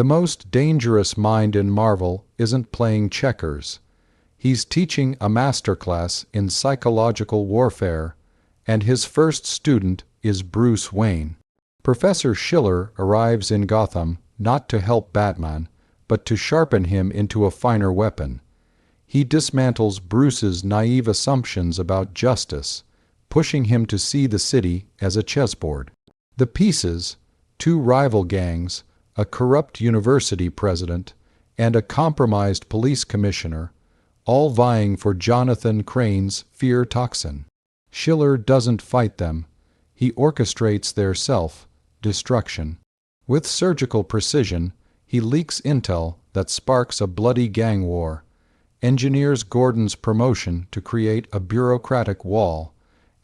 The most dangerous mind in Marvel isn't playing checkers. He's teaching a masterclass in psychological warfare, and his first student is Bruce Wayne. Professor Schiller arrives in Gotham not to help Batman, but to sharpen him into a finer weapon. He dismantles Bruce's naive assumptions about justice, pushing him to see the city as a chessboard. The pieces, two rival gangs, a corrupt university president, and a compromised police commissioner, all vying for Jonathan Crane's fear toxin. Schiller doesn't fight them. He orchestrates their self-destruction. With surgical precision, he leaks intel that sparks a bloody gang war, engineers Gordon's promotion to create a bureaucratic wall,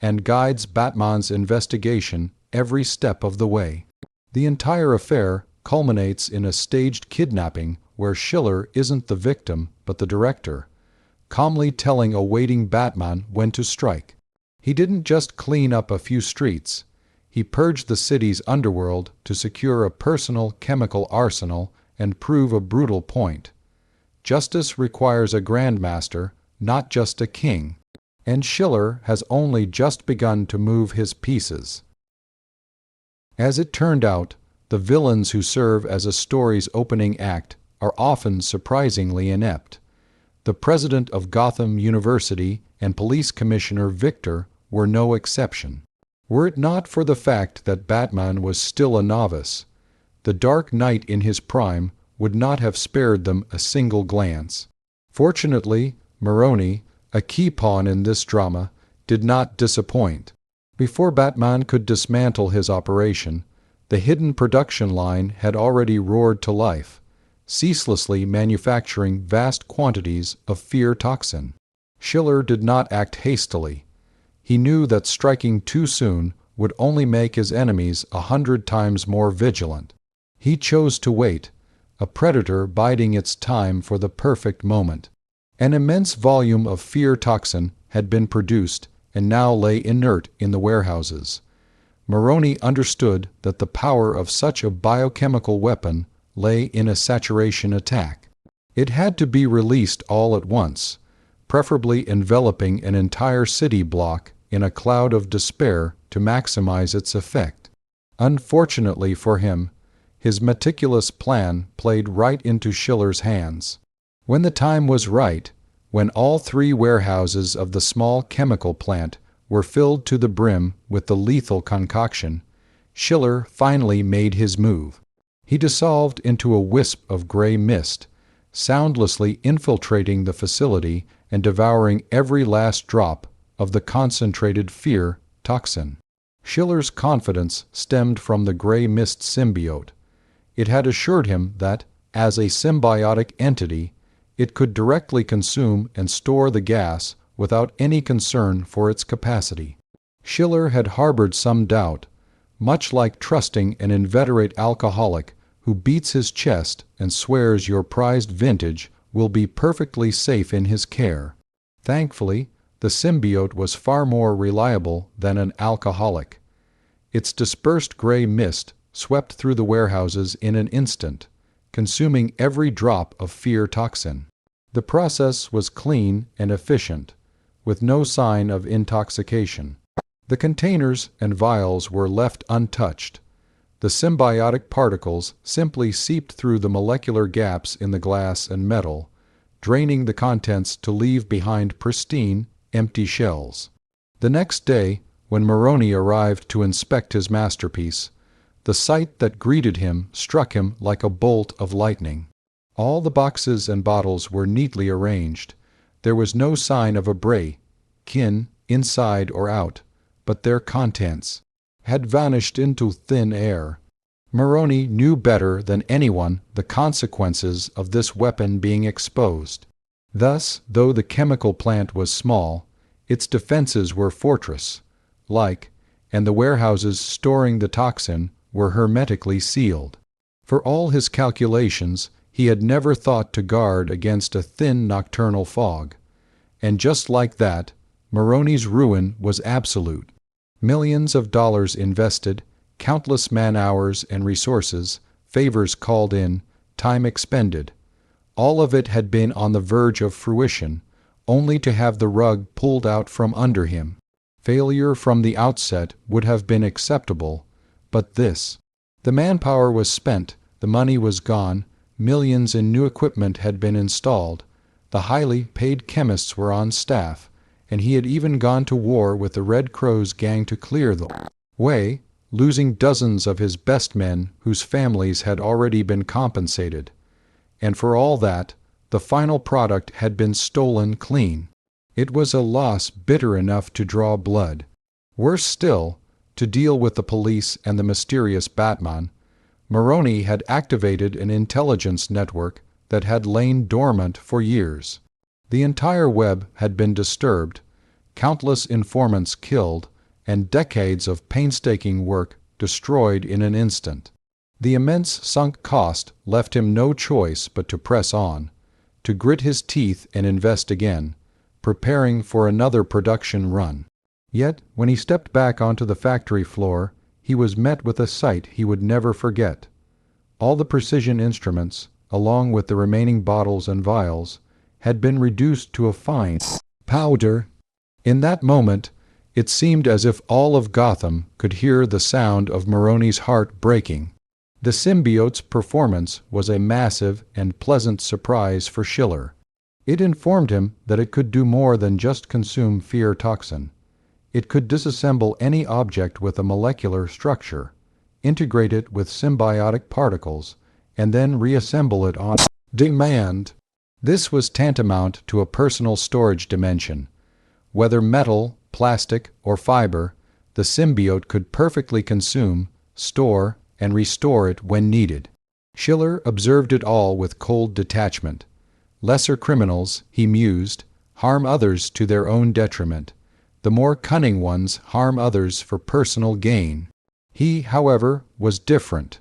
and guides Batman's investigation every step of the way. The entire affair culminates in a staged kidnapping where Schiller isn't the victim but the director, calmly telling a waiting Batman when to strike. He didn't just clean up a few streets. He purged the city's underworld to secure a personal chemical arsenal and prove a brutal point. Justice requires a grandmaster, not just a king, and Schiller has only just begun to move his pieces. As it turned out, the villains who serve as a story's opening act are often surprisingly inept. The president of Gotham University and police commissioner Victor were no exception. Were it not for the fact that Batman was still a novice, the Dark Knight in his prime would not have spared them a single glance. Fortunately, Maroni, a key pawn in this drama, did not disappoint. Before Batman could dismantle his operation, the hidden production line had already roared to life, ceaselessly manufacturing vast quantities of fear toxin. Schiller did not act hastily. He knew that striking too soon would only make his enemies 100 times more vigilant. He chose to wait, a predator biding its time for the perfect moment. An immense volume of fear toxin had been produced and now lay inert in the warehouses. Maroni understood that the power of such a biochemical weapon lay in a saturation attack. It had to be released all at once, preferably enveloping an entire city block in a cloud of despair to maximize its effect. Unfortunately for him, his meticulous plan played right into Schiller's hands. When the time was right, when all 3 warehouses of the small chemical plant were filled to the brim with the lethal concoction, Schiller finally made his move. He dissolved into a wisp of gray mist, soundlessly infiltrating the facility and devouring every last drop of the concentrated fear toxin. Schiller's confidence stemmed from the gray mist symbiote. It had assured him that, as a symbiotic entity, it could directly consume and store the gas without any concern for its capacity. Schiller had harbored some doubt, much like trusting an inveterate alcoholic who beats his chest and swears your prized vintage will be perfectly safe in his care. Thankfully, the symbiote was far more reliable than an alcoholic. Its dispersed gray mist swept through the warehouses in an instant, consuming every drop of fear toxin. The process was clean and efficient, with no sign of intoxication. The containers and vials were left untouched. The symbiotic particles simply seeped through the molecular gaps in the glass and metal, draining the contents to leave behind pristine, empty shells. The next day, when Maroni arrived to inspect his masterpiece, the sight that greeted him struck him like a bolt of lightning. All the boxes and bottles were neatly arranged. There was no sign of a break-in, inside or out, but their contents had vanished into thin air. Maroni knew better than anyone the consequences of this weapon being exposed. Thus, though the chemical plant was small, its defenses were fortress-like, and the warehouses storing the toxin were hermetically sealed. For all his calculations, he had never thought to guard against a thin nocturnal fog. And just like that, Maroni's ruin was absolute. Millions of dollars invested, countless man-hours and resources, favors called in, time expended. All of it had been on the verge of fruition, only to have the rug pulled out from under him. Failure from the outset would have been acceptable, but this. The manpower was spent, the money was gone, millions in new equipment had been installed, the highly paid chemists were on staff, and he had even gone to war with the Red Crow's gang to clear the way, losing dozens of his best men whose families had already been compensated. And for all that, the final product had been stolen clean. It was a loss bitter enough to draw blood. Worse still, to deal with the police and the mysterious Batman, Maroni had activated an intelligence network that had lain dormant for years. The entire web had been disturbed, countless informants killed, and decades of painstaking work destroyed in an instant. The immense sunk cost left him no choice but to press on, to grit his teeth and invest again, preparing for another production run. Yet, when he stepped back onto the factory floor, he was met with a sight he would never forget. All the precision instruments, along with the remaining bottles and vials, had been reduced to a fine powder. In that moment, it seemed as if all of Gotham could hear the sound of Maroni's heart breaking. The symbiote's performance was a massive and pleasant surprise for Schiller. It informed him that it could do more than just consume fear toxin. It could disassemble any object with a molecular structure, integrate it with symbiotic particles, and then reassemble it on demand. This was tantamount to a personal storage dimension. Whether metal, plastic, or fiber, the symbiote could perfectly consume, store, and restore it when needed. Schiller observed it all with cold detachment. Lesser criminals, he mused, harm others to their own detriment. The more cunning ones harm others for personal gain. He, however, was different.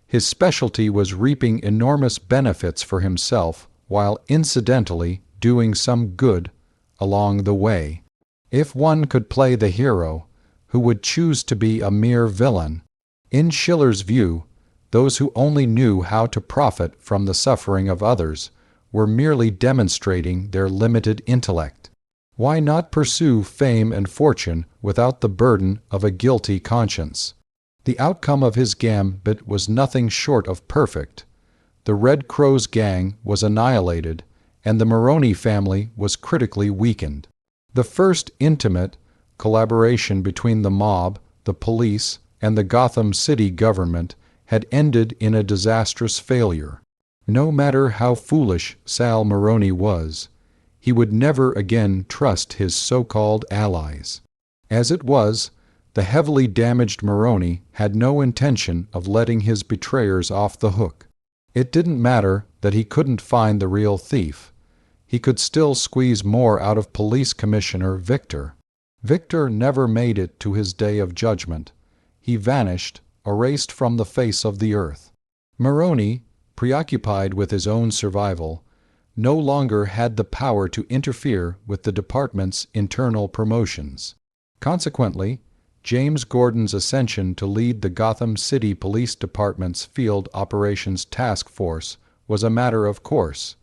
His specialty was reaping enormous benefits for himself while incidentally doing some good along the way. If one could play the hero, who would choose to be a mere villain? In Schiller's view, those who only knew how to profit from the suffering of others were merely demonstrating their limited intellect. Why not pursue fame and fortune without the burden of a guilty conscience? The outcome of his gambit was nothing short of perfect. The Red Crow's gang was annihilated, and the Maroni family was critically weakened. The first intimate collaboration between the mob, the police, and the Gotham City government had ended in a disastrous failure. No matter how foolish Sal Maroni was, he would never again trust his so-called allies. As it was, the heavily damaged Maroni had no intention of letting his betrayers off the hook. It didn't matter that he couldn't find the real thief. He could still squeeze more out of Police Commissioner Victor. Victor never made it to his day of judgment. He vanished, erased from the face of the earth. Maroni, preoccupied with his own survival, no longer had the power to interfere with the department's internal promotions. Consequently, James Gordon's ascension to lead the Gotham City Police Department's Field Operations Task Force was a matter of course,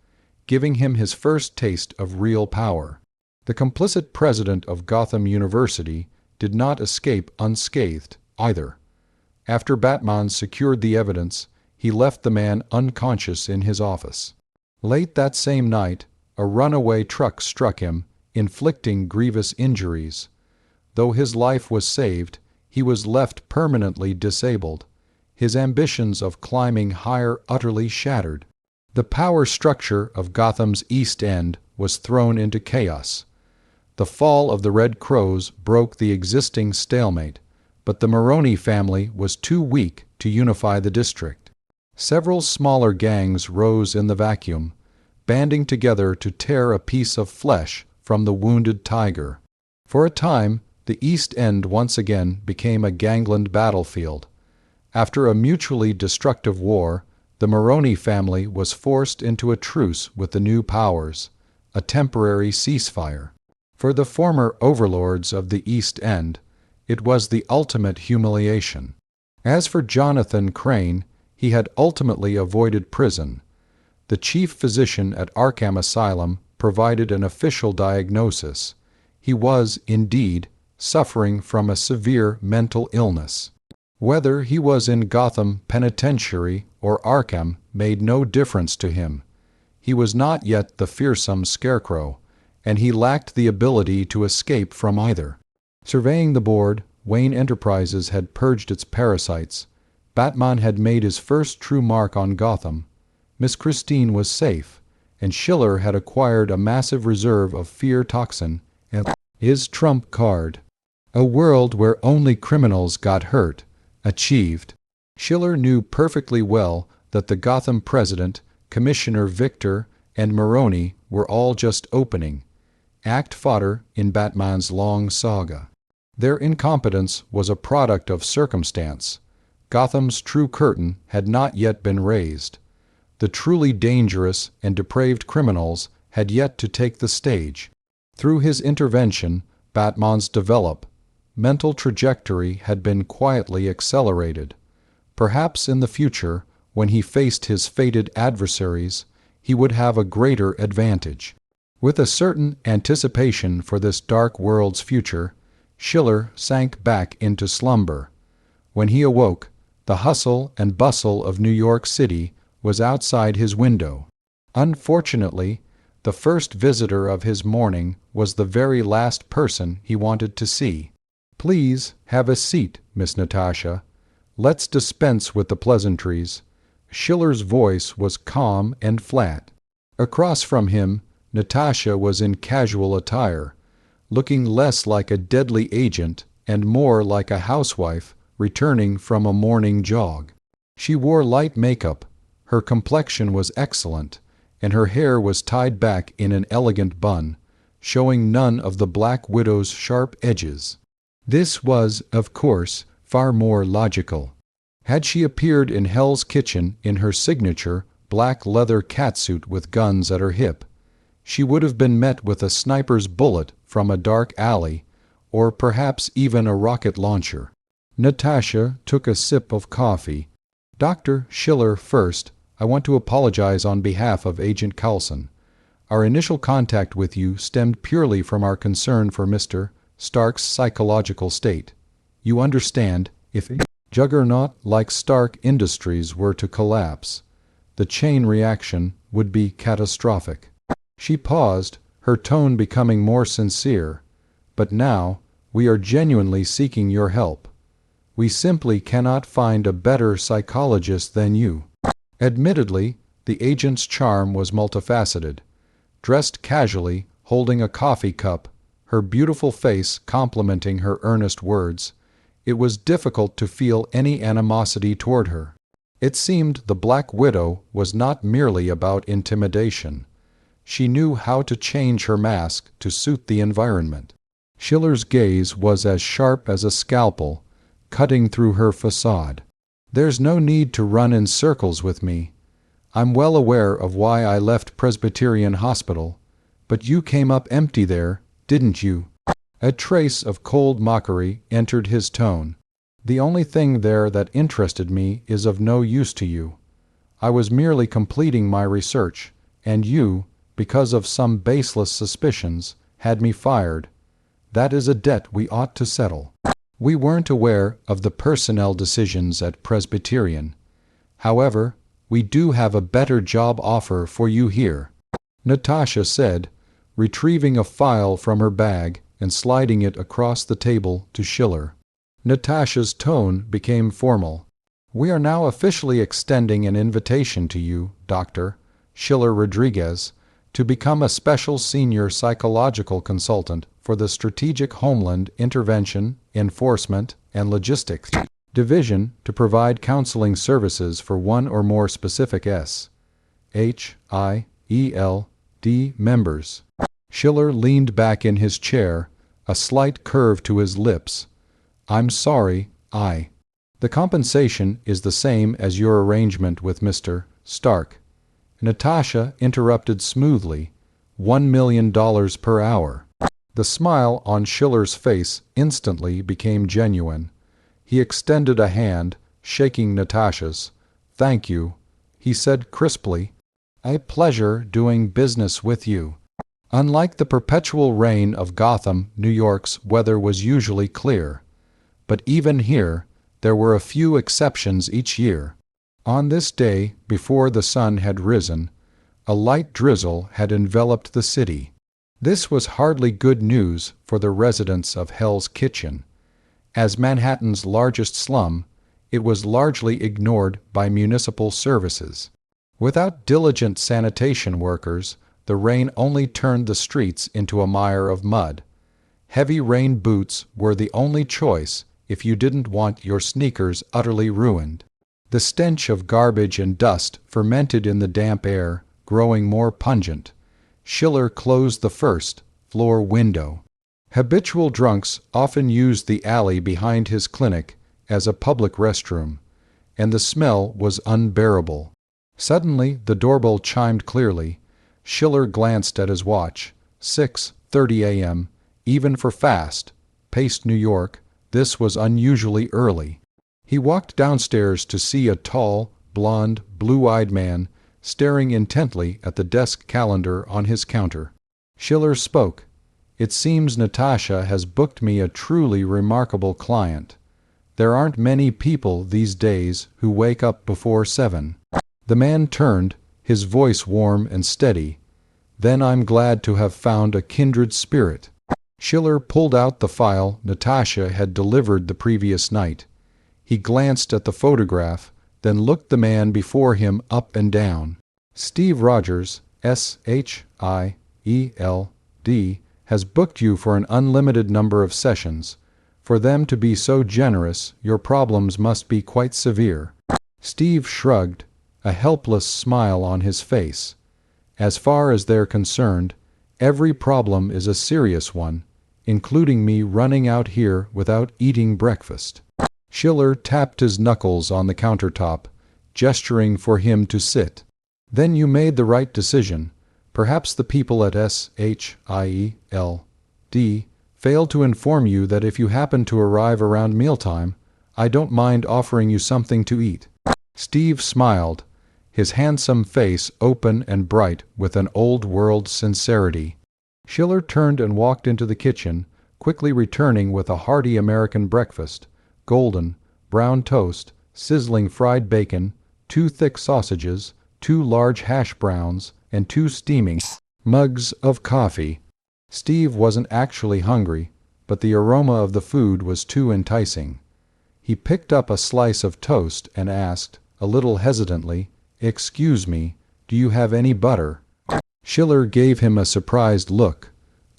giving him his first taste of real power. The complicit president of Gotham University did not escape unscathed either. After Batman secured the evidence, he left the man unconscious in his office. Late that same night, a runaway truck struck him, inflicting grievous injuries. Though his life was saved, he was left permanently disabled, his ambitions of climbing higher utterly shattered. The power structure of Gotham's East End was thrown into chaos. The fall of the Red Crows broke the existing stalemate, but the Maroni family was too weak to unify the district. Several smaller gangs rose in the vacuum, banding together to tear a piece of flesh from the wounded tiger. For a time, the East End once again became a gangland battlefield. After a mutually destructive war, the Maroni family was forced into a truce with the new powers, a temporary ceasefire. For the former overlords of the East End, it was the ultimate humiliation. As for Jonathan Crane, he had ultimately avoided prison. The chief physician at Arkham Asylum provided an official diagnosis. He was, indeed, suffering from a severe mental illness. Whether he was in Gotham Penitentiary or Arkham made no difference to him. He was not yet the fearsome Scarecrow, and he lacked the ability to escape from either. Surveying the board, Wayne Enterprises had purged its parasites. Batman had made his first true mark on Gotham. Miss Christine was safe, and Schiller had acquired a massive reserve of fear toxin and his trump card. A world where only criminals got hurt. Achieved. Schiller knew perfectly well that the Gotham president, Commissioner Victor, and Maroni were all just opening act fodder in Batman's long saga. Their incompetence was a product of circumstance. Gotham's true curtain had not yet been raised. The truly dangerous and depraved criminals had yet to take the stage. Through his intervention, Batman's mental trajectory had been quietly accelerated. Perhaps in the future, when he faced his fated adversaries, he would have a greater advantage. With a certain anticipation for this dark world's future, Schiller sank back into slumber. When he awoke, the hustle and bustle of New York City was outside his window. Unfortunately, the first visitor of his morning was the very last person he wanted to see. "Please have a seat, Miss Natasha. Let's dispense with the pleasantries." Schiller's voice was calm and flat. Across from him, Natasha was in casual attire, looking less like a deadly agent and more like a housewife returning from a morning jog. She wore light makeup, her complexion was excellent, and her hair was tied back in an elegant bun, showing none of the Black Widow's sharp edges. This was, of course, far more logical. Had she appeared in Hell's Kitchen in her signature black leather catsuit with guns at her hip, she would have been met with a sniper's bullet from a dark alley, or perhaps even a rocket launcher. Natasha took a sip of coffee. "Dr. Schiller, first, I want to apologize on behalf of Agent Coulson. Our initial contact with you stemmed purely from our concern for Mr. Stark's psychological state. You understand, if a juggernaut like Stark Industries were to collapse, the chain reaction would be catastrophic." She paused, her tone becoming more sincere. "But now, we are genuinely seeking your help. We simply cannot find a better psychologist than you." Admittedly, the agent's charm was multifaceted. Dressed casually, holding a coffee cup, her beautiful face complementing her earnest words, it was difficult to feel any animosity toward her. It seemed the Black Widow was not merely about intimidation. She knew how to change her mask to suit the environment. Schiller's gaze was as sharp as a scalpel, cutting through her facade. "There's no need to run in circles with me. I'm well aware of why I left Presbyterian Hospital, but you came up empty there, didn't you?" A trace of cold mockery entered his tone. "The only thing there that interested me is of no use to you. I was merely completing my research, and you, because of some baseless suspicions, had me fired. That is a debt we ought to settle. We weren't aware of the personnel decisions at Presbyterian. However, we do have a better job offer for you here," Natasha said, retrieving a file from her bag and sliding it across the table to Schiller. Natasha's tone became formal. "We are now officially extending an invitation to you, Dr. Schiller Rodriguez, to become a special senior psychological consultant for the Strategic Homeland Intervention, Enforcement, and Logistics Division to provide counseling services for one or more specific S.H.I.E.L.D. members." Schiller leaned back in his chair, a slight curve to his lips. "I'm sorry, The compensation is the same as your arrangement with Mr. Stark." Natasha interrupted smoothly, $1 million per hour. The smile on Schiller's face instantly became genuine. He extended a hand, shaking Natasha's. "Thank you," he said crisply. "A pleasure doing business with you." Unlike the perpetual rain of Gotham, New York's weather was usually clear. But even here, there were a few exceptions each year. On this day, before the sun had risen, a light drizzle had enveloped the city. This was hardly good news for the residents of Hell's Kitchen. As Manhattan's largest slum, it was largely ignored by municipal services. Without diligent sanitation workers, the rain only turned the streets into a mire of mud. Heavy rain boots were the only choice if you didn't want your sneakers utterly ruined. The stench of garbage and dust fermented in the damp air, growing more pungent. Schiller closed the first floor window. Habitual drunks often used the alley behind his clinic as a public restroom, and the smell was unbearable. Suddenly the doorbell chimed clearly. Schiller glanced at his watch. 6:30 a.m., even for fast-paced New York, this was unusually early. He walked downstairs to see a tall, blond, blue-eyed man staring intently at the desk calendar on his counter. Schiller spoke. "It seems Natasha has booked me a truly remarkable client. There aren't many people these days who wake up before 7. The man turned, his voice warm and steady. "Then I'm glad to have found a kindred spirit." Schiller pulled out the file Natasha had delivered the previous night. He glanced at the photograph, then looked the man before him up and down. "Steve Rogers, S.H.I.E.L.D, has booked you for an unlimited number of sessions. For them to be so generous, your problems must be quite severe." Steve shrugged, a helpless smile on his face. "As far as they're concerned, every problem is a serious one, including me running out here without eating breakfast." Schiller tapped his knuckles on the countertop, gesturing for him to sit. "Then you made the right decision. Perhaps the people at S.H.I.E.L.D failed to inform you that if you happen to arrive around mealtime, I don't mind offering you something to eat." Steve smiled, his handsome face open and bright with an old-world sincerity. Schiller turned and walked into the kitchen, quickly returning with a hearty American breakfast: golden, brown toast, sizzling fried bacon, 2 thick sausages, 2 large hash browns, and 2 steaming mugs of coffee. Steve wasn't actually hungry, but the aroma of the food was too enticing. He picked up a slice of toast and asked, a little hesitantly, "Excuse me, do you have any butter?" Schiller gave him a surprised look.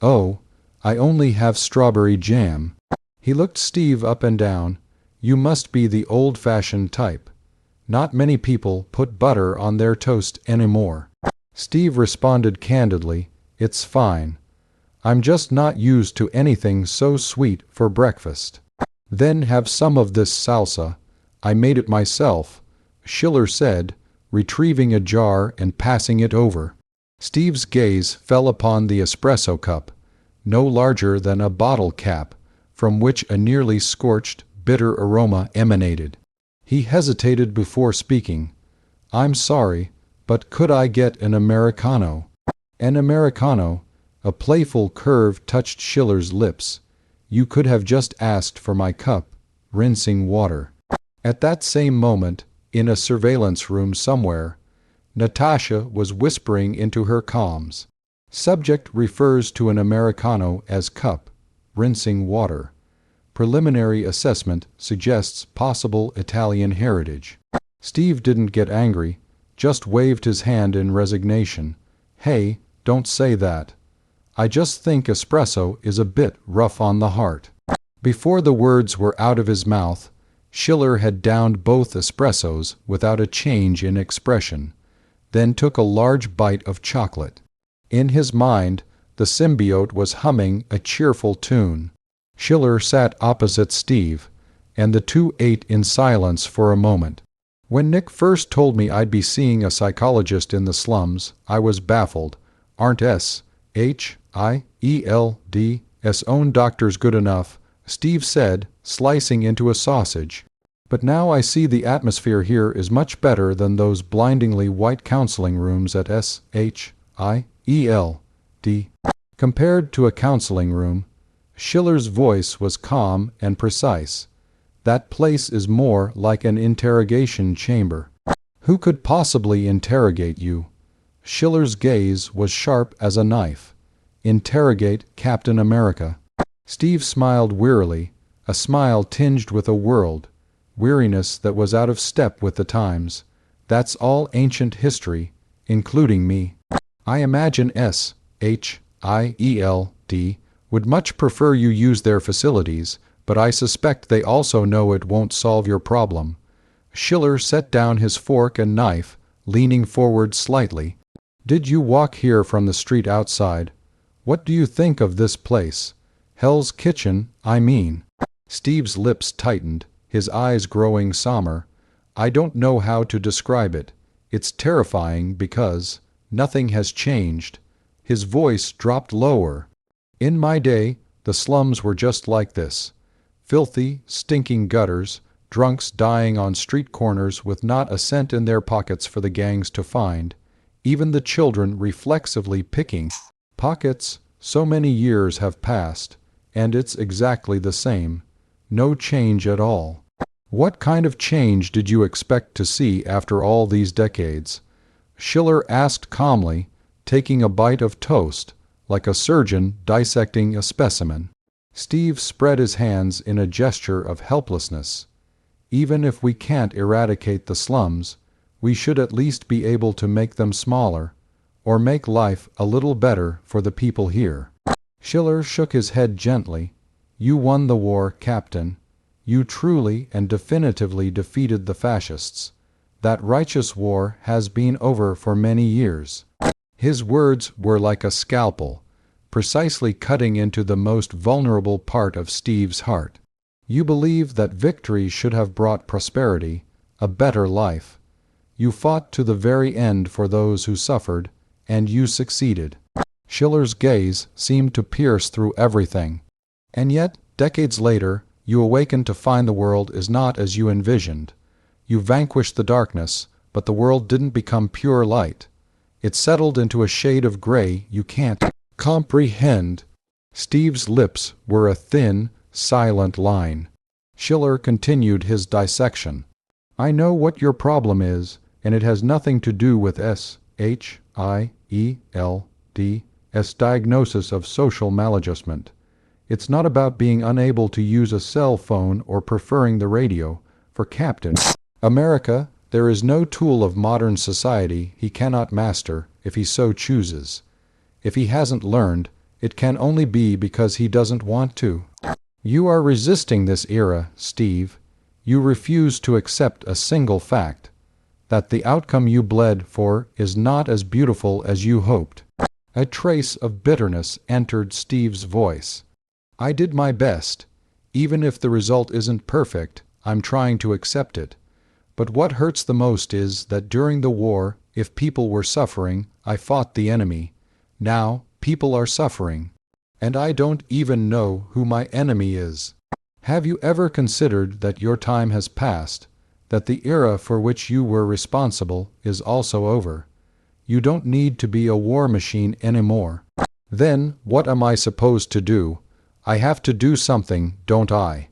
"Oh, I only have strawberry jam." He looked Steve up and down. "You must be the old-fashioned type. Not many people put butter on their toast anymore." Steve responded candidly, "It's fine. I'm just not used to anything so sweet for breakfast." "Then have some of this salsa. I made it myself," Schiller said, retrieving a jar and passing it over. Steve's gaze fell upon the espresso cup, no larger than a bottle cap, from which a nearly scorched, bitter aroma emanated. He hesitated before speaking. "I'm sorry, but could I get an Americano?" "An Americano?" A playful curve touched Schiller's lips. "You could have just asked for my cup, rinsing water." At that same moment, in a surveillance room somewhere, Natasha was whispering into her comms. "Subject refers to an Americano as cup, rinsing water. Preliminary assessment suggests possible Italian heritage." Steve didn't get angry, just waved his hand in resignation. "Hey, don't say that. I just think espresso is a bit rough on the heart." Before the words were out of his mouth, Schiller had downed both espressos without a change in expression, then took a large bite of chocolate. In his mind, the symbiote was humming a cheerful tune. Schiller sat opposite Steve, and the two ate in silence for a moment. "When Nick first told me I'd be seeing a psychologist in the slums, I was baffled. Aren't S.H.I.E.L.D's own doctors good enough?" Steve said, slicing into a sausage. But now I see the atmosphere here is much better than those blindingly white counseling rooms at S.H.I.E.L.D. Compared to a counseling room, Schiller's voice was calm and precise. That place is more like an interrogation chamber. Who could possibly interrogate you? Schiller's gaze was sharp as a knife. Interrogate Captain America. Steve smiled wearily, a smile tinged with a weariness that was out of step with the times. That's all ancient history, including me. I imagine S.H.I.E.L.D. would much prefer you use their facilities, but I suspect they also know it won't solve your problem. Schiller set down his fork and knife, leaning forward slightly. Did you walk here from the street outside? What do you think of this place? Hell's Kitchen, I mean. Steve's lips tightened, his eyes growing somber. I don't know how to describe it. It's terrifying because nothing has changed. His voice dropped lower. In my day, the slums were just like this. Filthy, stinking gutters, drunks dying on street corners with not a cent in their pockets for the gangs to find, even the children reflexively picking pockets. So many years have passed, and it's exactly the same. No change at all. What kind of change did you expect to see after all these decades? Schiller asked calmly, taking a bite of toast, like a surgeon dissecting a specimen. Steve spread his hands in a gesture of helplessness. Even if we can't eradicate the slums, we should at least be able to make them smaller, or make life a little better for the people here. Schiller shook his head gently. You won the war, Captain. You truly and definitively defeated the fascists. That righteous war has been over for many years. His words were like a scalpel, precisely cutting into the most vulnerable part of Steve's heart. You believe that victory should have brought prosperity, a better life. You fought to the very end for those who suffered, and you succeeded. Schiller's gaze seemed to pierce through everything. And yet, decades later, you awaken to find the world is not as you envisioned. You vanquished the darkness, but the world didn't become pure light. It settled into a shade of gray you can't comprehend. Steve's lips were a thin, silent line. Schiller continued his dissection. I know what your problem is, and it has nothing to do with S.H.I.E.L.D's diagnosis of social maladjustment. It's not about being unable to use a cell phone or preferring the radio. For Captain America, there is no tool of modern society he cannot master if he so chooses. If he hasn't learned, it can only be because he doesn't want to. You are resisting this era, Steve. You refuse to accept a single fact, that the outcome you bled for is not as beautiful as you hoped. A trace of bitterness entered Steve's voice. I did my best. Even if the result isn't perfect, I'm trying to accept it. But what hurts the most is that during the war, if people were suffering, I fought the enemy. Now, people are suffering. And I don't even know who my enemy is. Have you ever considered that your time has passed, that the era for which you were responsible is also over? You don't need to be a war machine anymore. Then, what am I supposed to do? I have to do something, don't I?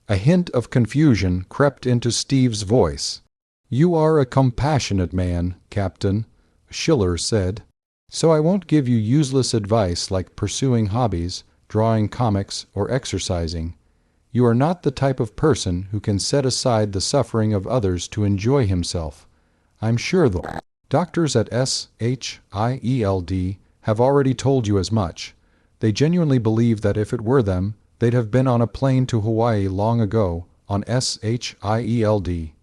A hint of confusion crept into Steve's voice. You are a compassionate man, Captain, Schiller said. So I won't give you useless advice like pursuing hobbies, drawing comics, or exercising. You are not the type of person who can set aside the suffering of others to enjoy himself. I'm sure the doctors at S.H.I.E.L.D. have already told you as much. They genuinely believe that if it were them, they'd have been on a plane to Hawaii long ago on S.H.I.E.L.D.'s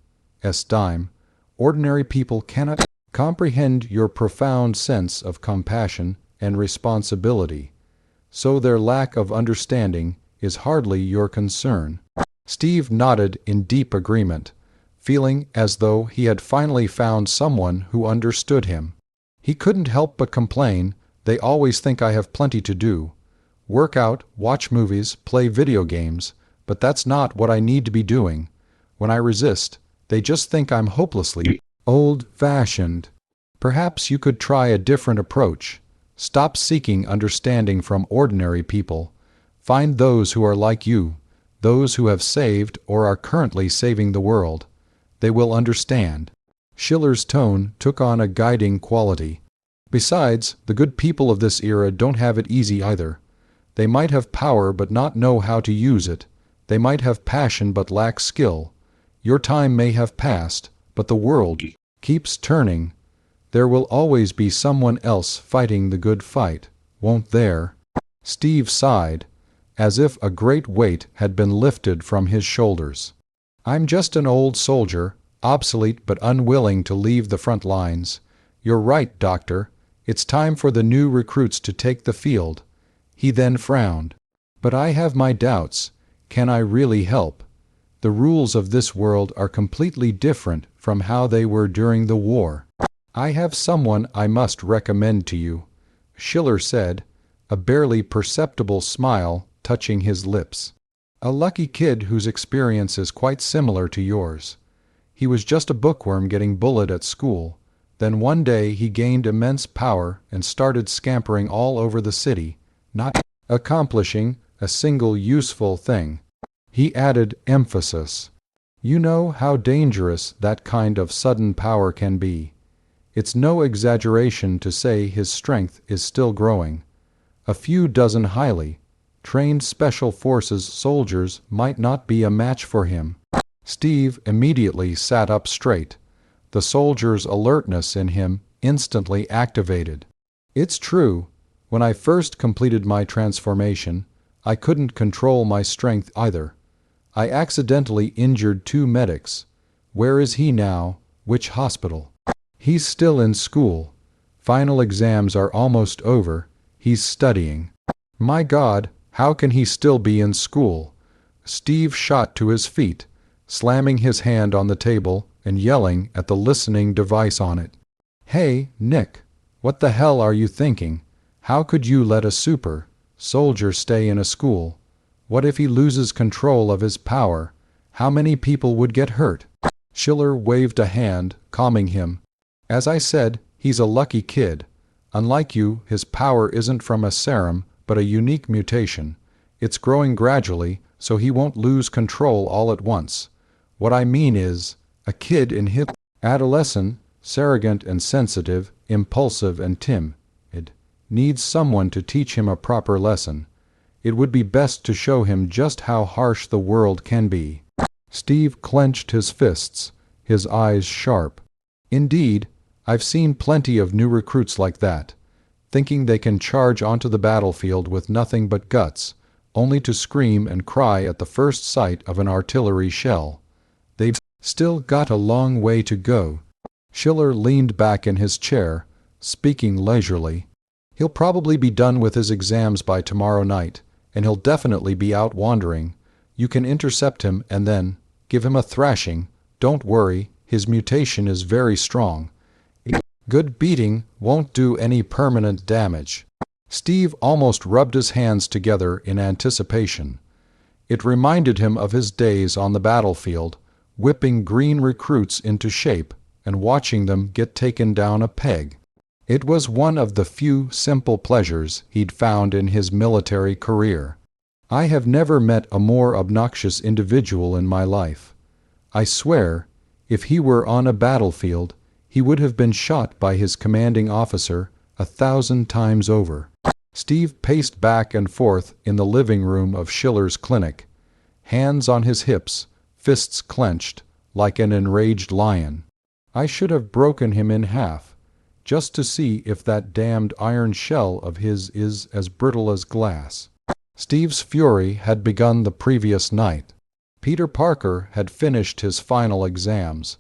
dime. Ordinary people cannot comprehend your profound sense of compassion and responsibility, so their lack of understanding is hardly your concern. Steve nodded in deep agreement, feeling as though he had finally found someone who understood him. He couldn't help but complain, they always think I have plenty to do. Work out, watch movies, play video games, but that's not what I need to be doing. When I resist, they just think I'm hopelessly old-fashioned. Perhaps you could try a different approach. Stop seeking understanding from ordinary people. Find those who are like you, those who have saved or are currently saving the world. They will understand. Schiller's tone took on a guiding quality. Besides, the good people of this era don't have it easy either. They might have power but not know how to use it. They might have passion but lack skill. Your time may have passed, but the world keeps turning. There will always be someone else fighting the good fight, won't there? Steve sighed, as if a great weight had been lifted from his shoulders. I'm just an old soldier, obsolete but unwilling to leave the front lines. You're right, Doctor. It's time for the new recruits to take the field. He then frowned. But I have my doubts. Can I really help? The rules of this world are completely different from how they were during the war. I have someone I must recommend to you, Schiller said, a barely perceptible smile touching his lips. A lucky kid whose experience is quite similar to yours. He was just a bookworm getting bullied at school. Then one day he gained immense power and started scampering all over the city, not accomplishing a single useful thing. He added emphasis. You know how dangerous that kind of sudden power can be. It's no exaggeration to say his strength is still growing. A few dozen highly trained special forces soldiers might not be a match for him. Steve immediately sat up straight. The soldier's alertness in him instantly activated. It's true. When I first completed my transformation, I couldn't control my strength either. I accidentally injured 2 medics. Where is he now? Which hospital? He's still in school. Final exams are almost over. He's studying. My God, how can he still be in school? Steve shot to his feet, slamming his hand on the table and yelling at the listening device on it. Hey, Nick, what the hell are you thinking? How could you let a soldier stay in a school? What if he loses control of his power? How many people would get hurt? Schiller waved a hand, calming him. As I said, he's a lucky kid. Unlike you, his power isn't from a serum, but a unique mutation. It's growing gradually, so he won't lose control all at once. What I mean is, a kid in his adolescence, arrogant and sensitive, impulsive and timid, needs someone to teach him a proper lesson. It would be best to show him just how harsh the world can be. Steve clenched his fists, his eyes sharp. Indeed, I've seen plenty of new recruits like that, thinking they can charge onto the battlefield with nothing but guts, only to scream and cry at the first sight of an artillery shell. They've still got a long way to go. Schiller leaned back in his chair, speaking leisurely. He'll probably be done with his exams by tomorrow night, and he'll definitely be out wandering. You can intercept him and then give him a thrashing. Don't worry, his mutation is very strong. A good beating won't do any permanent damage. Steve almost rubbed his hands together in anticipation. It reminded him of his days on the battlefield, whipping green recruits into shape and watching them get taken down a peg. It was one of the few simple pleasures he'd found in his military career. I have never met a more obnoxious individual in my life. I swear, if he were on a battlefield, he would have been shot by his commanding officer 1,000 times over. Steve paced back and forth in the living room of Schiller's clinic, hands on his hips, fists clenched, like an enraged lion. I should have broken him in half, just to see if that damned iron shell of his is as brittle as glass. Steve's fury had begun the previous night. Peter Parker had finished his final exams,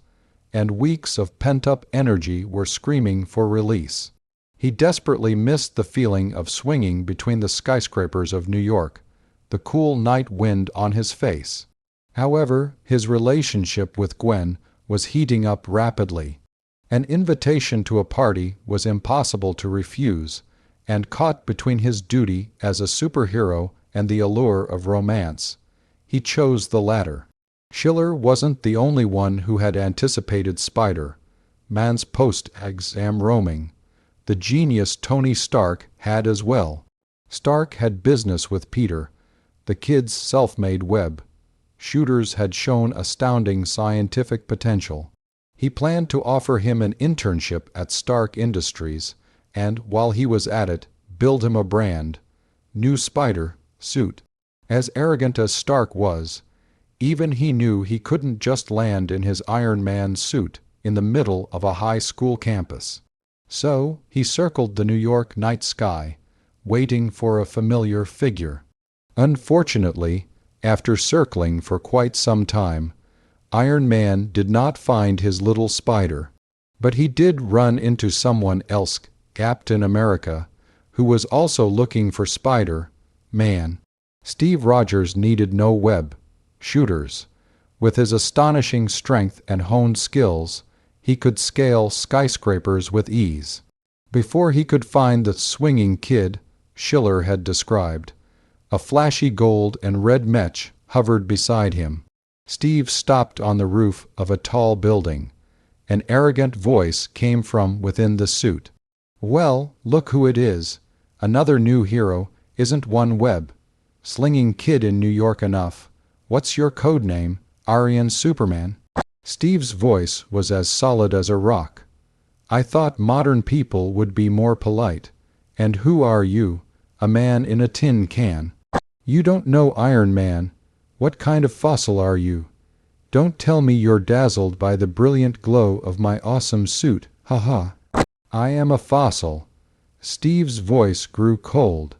and weeks of pent-up energy were screaming for release. He desperately missed the feeling of swinging between the skyscrapers of New York, the cool night wind on his face. However, his relationship with Gwen was heating up rapidly. An invitation to a party was impossible to refuse, and caught between his duty as a superhero and the allure of romance, he chose the latter. Schiller wasn't the only one who had anticipated Spider, man's post-exam roaming. The genius Tony Stark had as well. Stark had business with Peter, the kid's self-made web. Shooters had shown astounding scientific potential. He planned to offer him an internship at Stark Industries and, while he was at it, build him a brand new Spider suit. As arrogant as Stark was, even he knew he couldn't just land in his Iron Man suit in the middle of a high school campus. So he circled the New York night sky, waiting for a familiar figure. Unfortunately, after circling for quite some time, Iron Man did not find his little spider. But he did run into someone else, Captain America, who was also looking for Spider-Man. Steve Rogers needed no web shooters. With his astonishing strength and honed skills, he could scale skyscrapers with ease. Before he could find the swinging kid Schiller had described, a flashy gold and red mech hovered beside him. Steve stopped on the roof of a tall building. An arrogant voice came from within the suit. "Well, look who it is. Another new hero, isn't one web slinging kid in New York enough. What's your code name, Aryan Superman?" Steve's voice was as solid as a rock. "I thought modern people would be more polite. And who are you? A man in a tin can. You don't know Iron Man. What kind of fossil are you? Don't tell me you're dazzled by the brilliant glow of my awesome suit, haha. I am a fossil." Steve's voice grew cold.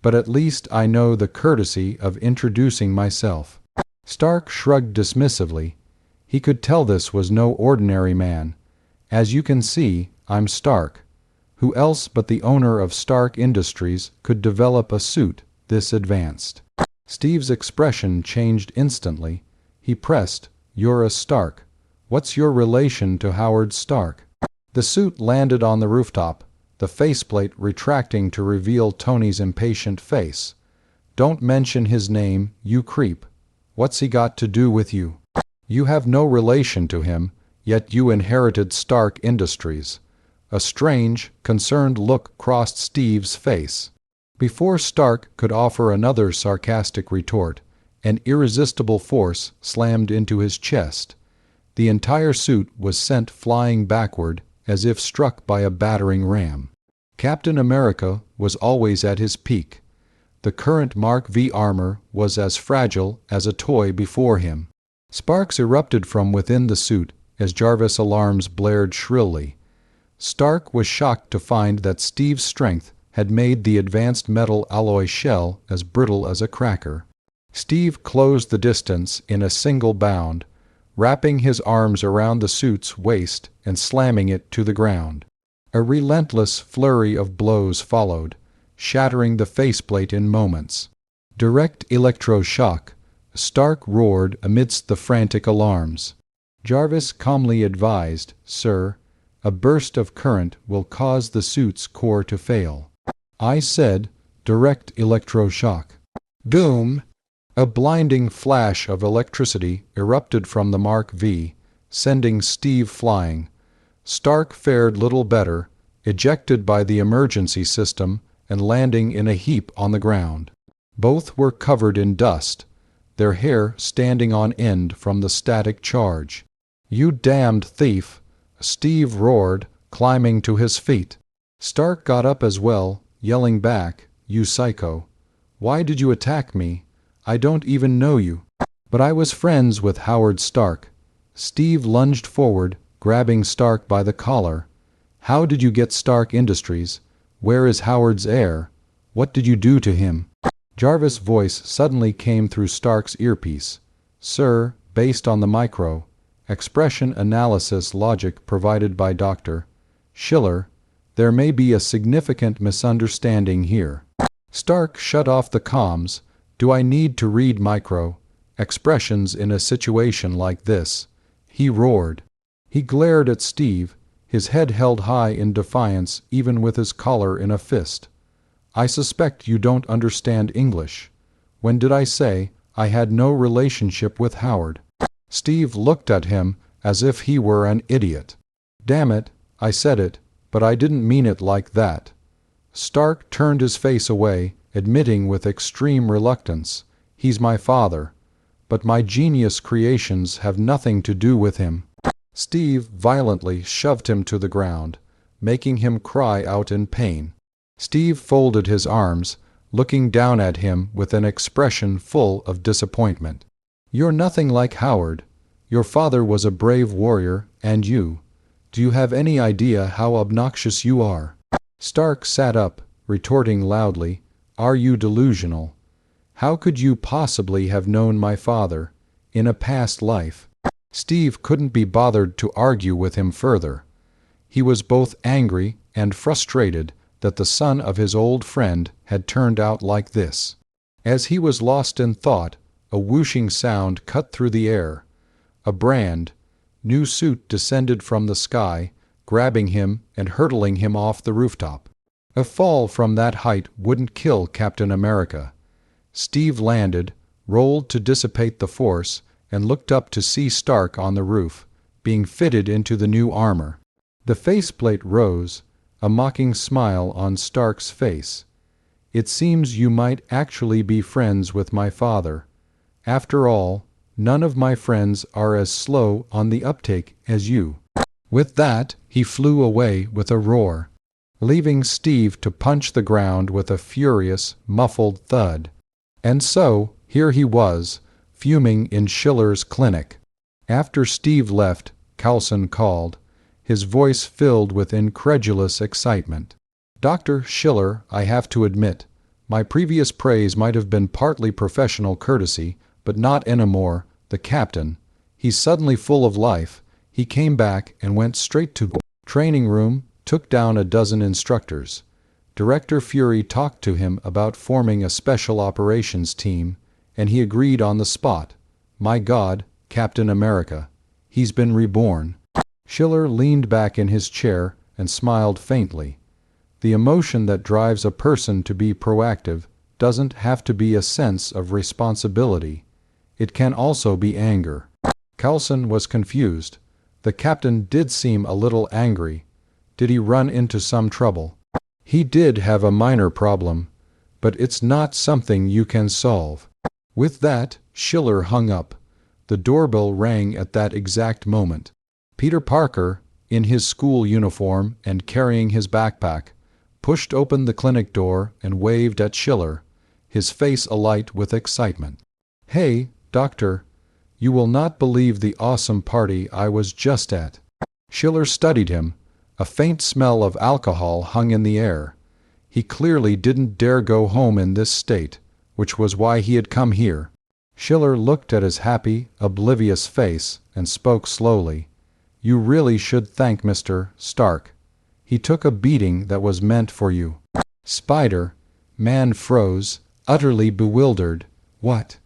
"But at least I know the courtesy of introducing myself." Stark shrugged dismissively. He could tell this was no ordinary man. "As you can see, I'm Stark. Who else but the owner of Stark Industries could develop a suit this advanced?" Steve's expression changed instantly. He pressed, "You're a Stark. What's your relation to Howard Stark?" The suit landed on the rooftop, the faceplate retracting to reveal Tony's impatient face. "Don't mention his name, you creep. What's he got to do with you? You have no relation to him, yet you inherited Stark Industries." A strange, concerned look crossed Steve's face. Before Stark could offer another sarcastic retort, an irresistible force slammed into his chest. The entire suit was sent flying backward as if struck by a battering ram. Captain America was always at his peak. The current Mark V armor was as fragile as a toy before him. Sparks erupted from within the suit as Jarvis' alarms blared shrilly. Stark was shocked to find that Steve's strength had made the advanced metal alloy shell as brittle as a cracker. Steve closed the distance in a single bound, wrapping his arms around the suit's waist and slamming it to the ground. A relentless flurry of blows followed, shattering the faceplate in moments. "Direct electroshock," Stark roared amidst the frantic alarms. Jarvis calmly advised, "Sir, a burst of current will cause the suit's core to fail." "I said, direct electroshock." Boom! A blinding flash of electricity erupted from the Mark V, sending Steve flying. Stark fared little better, ejected by the emergency system and landing in a heap on the ground. Both were covered in dust, their hair standing on end from the static charge. "You damned thief!" Steve roared, climbing to his feet. Stark got up as well, yelling back, "You psycho! Why did you attack me? I don't even know you." "But I was friends with Howard Stark." Steve lunged forward, grabbing Stark by the collar. "How did you get Stark Industries? Where is Howard's heir? What did you do to him?" Jarvis' voice suddenly came through Stark's earpiece. "Sir, based on the micro expression analysis logic provided by Dr. Schiller, there may be a significant misunderstanding here." Stark shut off the comms. "Do I need to read micro expressions in a situation like this?" he roared. He glared at Steve, his head held high in defiance even with his collar in a fist. "I suspect you don't understand English. When did I say I had no relationship with Howard?" Steve looked at him as if he were an idiot. "Damn it, I said it, but I didn't mean it like that." Stark turned his face away, admitting with extreme reluctance, "He's my father, but my genius creations have nothing to do with him." Steve violently shoved him to the ground, making him cry out in pain. Steve folded his arms, looking down at him with an expression full of disappointment. "You're nothing like Howard. Your father was a brave warrior, and you. Do you have any idea how obnoxious you are?" Stark sat up, retorting loudly, "Are you delusional? How could you possibly have known my father in a past life?" Steve couldn't be bothered to argue with him further. He was both angry and frustrated that the son of his old friend had turned out like this. As he was lost in thought, a whooshing sound cut through the air. A brand new suit descended from the sky, grabbing him and hurtling him off the rooftop. A fall from that height wouldn't kill Captain America. Steve landed, rolled to dissipate the force, and looked up to see Stark on the roof, being fitted into the new armor. The faceplate rose, a mocking smile on Stark's face. "It seems you might actually be friends with my father. After all, none of my friends are as slow on the uptake as you." With that, he flew away with a roar, leaving Steve to punch the ground with a furious, muffled thud. And so, here he was, fuming in Schiller's clinic. After Steve left, Coulson called, his voice filled with incredulous excitement. "Dr. Schiller, I have to admit, my previous praise might have been partly professional courtesy, but not anymore. The captain, he's suddenly full of life. He came back and went straight to the training room, took down a dozen instructors. Director Fury talked to him about forming a special operations team, and he agreed on the spot. My God, Captain America. He's been reborn." Schiller leaned back in his chair and smiled faintly. The emotion that drives a person to be proactive doesn't have to be a sense of responsibility. It can also be anger. Coulson was confused. The captain did seem a little angry. Did he run into some trouble? He did have a minor problem, but it's not something you can solve. With that, Schiller hung up. The doorbell rang at that exact moment. Peter Parker, in his school uniform and carrying his backpack, pushed open the clinic door and waved at Schiller, his face alight with excitement. "Hey, Doctor, you will not believe the awesome party I was just at." Schiller studied him. A faint smell of alcohol hung in the air. He clearly didn't dare go home in this state, which was why he had come here. Schiller looked at his happy, oblivious face and spoke slowly. "You really should thank Mr. Stark. He took a beating that was meant for you." Man froze, utterly bewildered. "What?